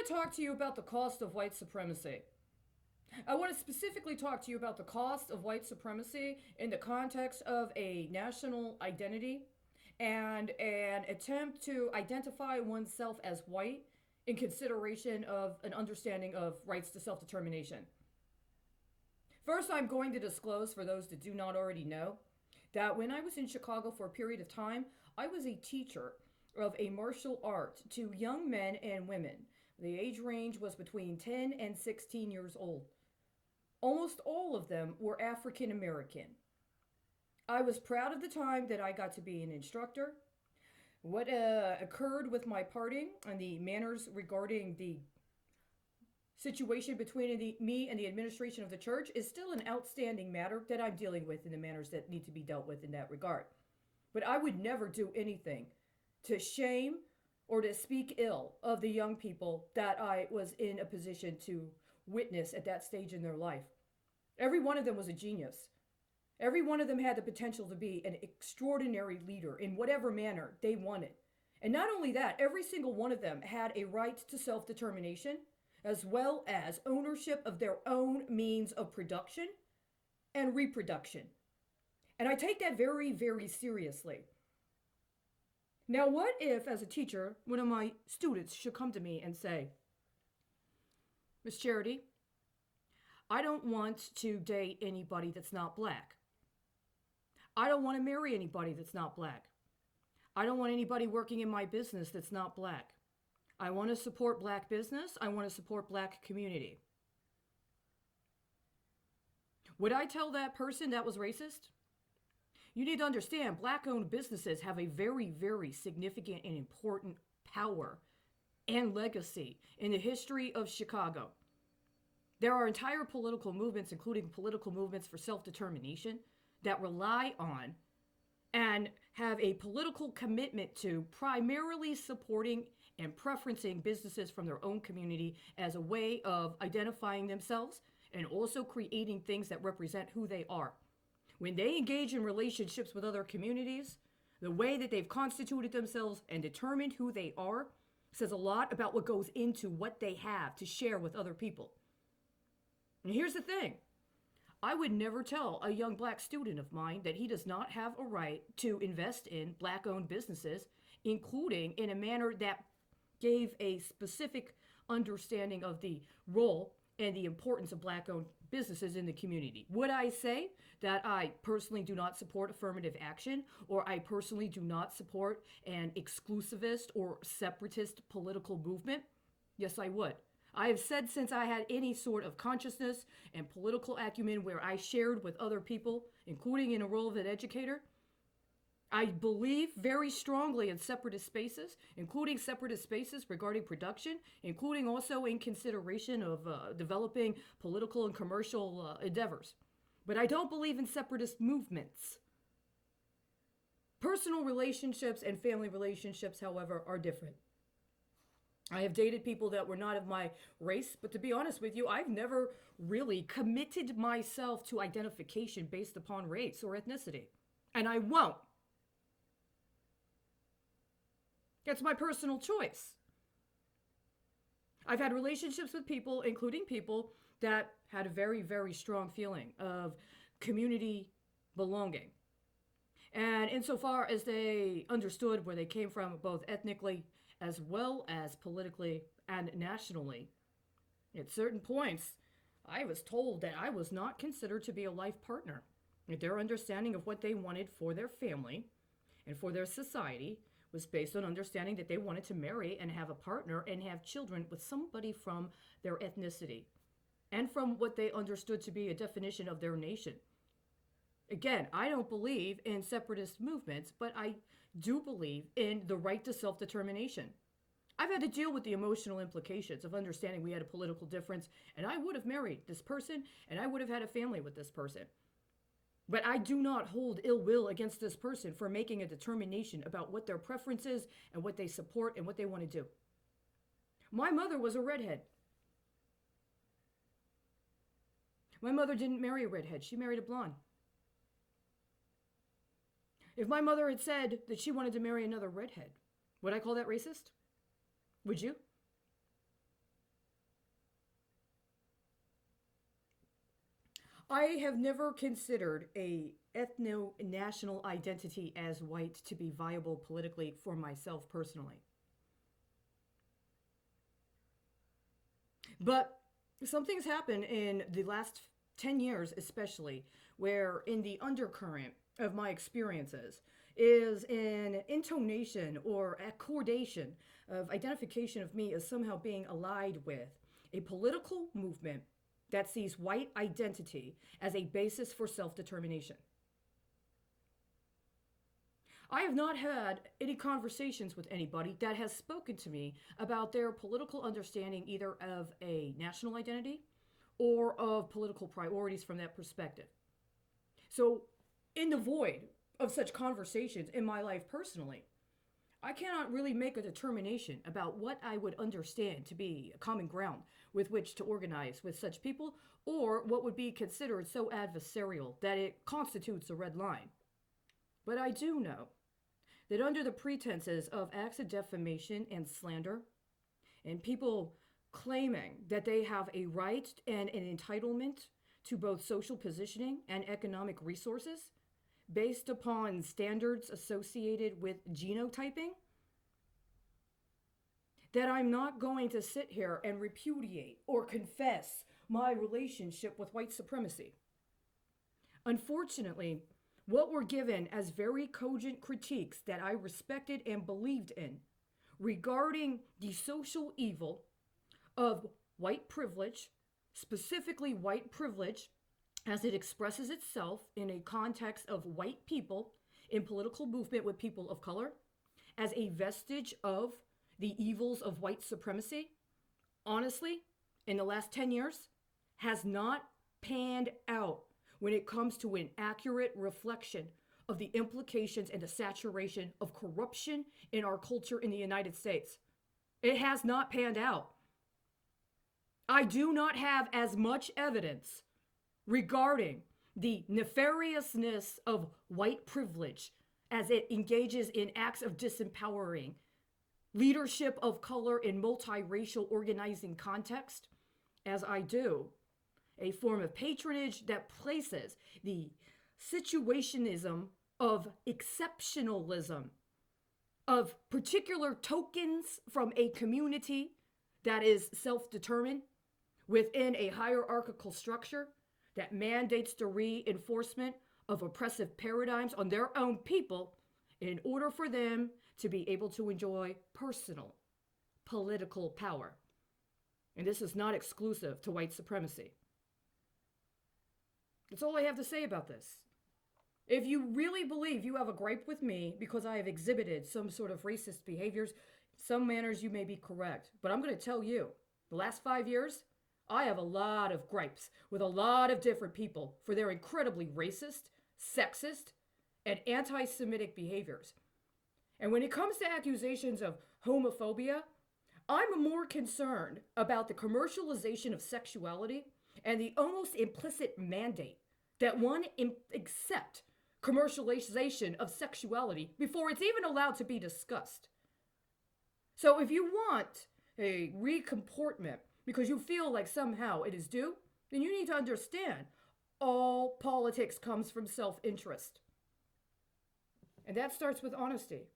want to talk to you about the cost of white supremacy. I want to specifically talk to you about the cost of white supremacy in the context of a national identity and an attempt to identify oneself as white in consideration of an understanding of rights to self determination. First, I'm going to disclose, for those that do not already know, that when I was in Chicago for a period of time, I was a teacher of a martial art to young men and women. The age range was between 10 and 16 years old. Almost all of them were African American. I was proud of the time that I got to be an instructor. What occurred with my parting and the manners regarding the situation between me and the administration of the church is still an outstanding matter that I'm dealing with in the manners that need to be dealt with in that regard. But I would never do anything to shame or to speak ill of the young people that I was in a position to witness at that stage in their life. Every one of them was a genius. Every one of them had the potential to be an extraordinary leader in whatever manner they wanted. And not only that, every single one of them had a right to self determination, as well as ownership of their own means of production and reproduction. And I take that very, very seriously. Now, what if, as a teacher, one of my students should come to me and say, Miss Charity, I don't want to date anybody that's not black. I don't want to marry anybody that's not black. I don't want anybody working in my business that's not black. I want to support black business. I want to support black community. Would I tell that person that was racist? You need to understand, black-owned businesses have a very, very significant and important power and legacy in the history of Chicago. There are entire political movements, including political movements for self-determination, that rely on and have a political commitment to primarily supporting and preferencing businesses from their own community as a way of identifying themselves and also creating things that represent who they are. When they engage in relationships with other communities, the way that they've constituted themselves and determined who they are says a lot about what goes into what they have to share with other people. And here's the thing. I would never tell a young black student of mine that he does not have a right to invest in black-owned businesses, including in a manner that gave a specific understanding of the role and the importance of black-owned businesses in the community. Would I say that I personally do not support affirmative action, or I personally do not support an exclusivist or separatist political movement? Yes, I would. I have said since I had any sort of consciousness and political acumen where I shared with other people, including in a role of an educator, I believe very strongly in separatist spaces, including separatist spaces regarding production, including also in consideration of developing political and commercial endeavors. But I don't believe in separatist movements. Personal relationships and family relationships, however, are different. I have dated people that were not of my race, but to be honest with you, I've never really committed myself to identification based upon race or ethnicity. And I won't. That's my personal choice. I've had relationships with people, including people that had a very, very strong feeling of community belonging. And insofar as they understood where they came from, both ethnically as well as politically and nationally, at certain points, I was told that I was not considered to be a life partner. Their understanding of what they wanted for their family and for their society was based on understanding that they wanted to marry and have a partner and have children with somebody from their ethnicity and from what they understood to be a definition of their nation. Again, I don't believe in separatist movements, but I do believe in the right to self-determination. I've had to deal with the emotional implications of understanding we had a political difference, and I would have married this person, and I would have had a family with this person. But I do not hold ill will against this person for making a determination about what their preference is and what they support and what they want to do. My mother was a redhead. My mother didn't marry a redhead. She married a blonde. If my mother had said that she wanted to marry another redhead, would I call that racist? Would you? I have never considered a ethno-national identity as white to be viable politically for myself personally. But something's happened in the last 10 years, especially, where in the undercurrent of my experiences is an intonation or accordation of identification of me as somehow being allied with a political movement that sees white identity as a basis for self determination. I have not had any conversations with anybody that has spoken to me about their political understanding either of a national identity or of political priorities from that perspective. So, in the void of such conversations in my life personally, I cannot really make a determination about what I would understand to be a common ground with which to organize with such people, or what would be considered so adversarial that it constitutes a red line. But I do know that under the pretenses of acts of defamation and slander, and people claiming that they have a right and an entitlement to both social positioning and economic resources based upon standards associated with genotyping, that I'm not going to sit here and repudiate or confess my relationship with white supremacy. Unfortunately, what were given as very cogent critiques that I respected and believed in regarding the social evil of white privilege, specifically white privilege as it expresses itself in a context of white people in political movement with people of color, as a vestige of the evils of white supremacy, honestly, in the last 10 years, has not panned out when it comes to an accurate reflection of the implications and the saturation of corruption in our culture in the United States. It has not panned out. I do not have as much evidence regarding the nefariousness of white privilege as it engages in acts of disempowering leadership of color in multiracial organizing context as I do a form of patronage that places the situationism of exceptionalism of particular tokens from a community that is self-determined within a hierarchical structure that mandates the reinforcement of oppressive paradigms on their own people in order for them to be able to enjoy personal political power. And this is not exclusive to white supremacy. That's all I have to say about this. If you really believe you have a gripe with me because I have exhibited some sort of racist behaviors, some manners, you may be correct. But I'm going to tell you, the last 5 years, I have a lot of gripes with a lot of different people for their incredibly racist, sexist, and anti-Semitic behaviors. And when it comes to accusations of homophobia, I'm more concerned about the commercialization of sexuality and the almost implicit mandate that one accept commercialization of sexuality before it's even allowed to be discussed. So if you want a recomportment because you feel like somehow it is due, then you need to understand all politics comes from self-interest. And that starts with honesty.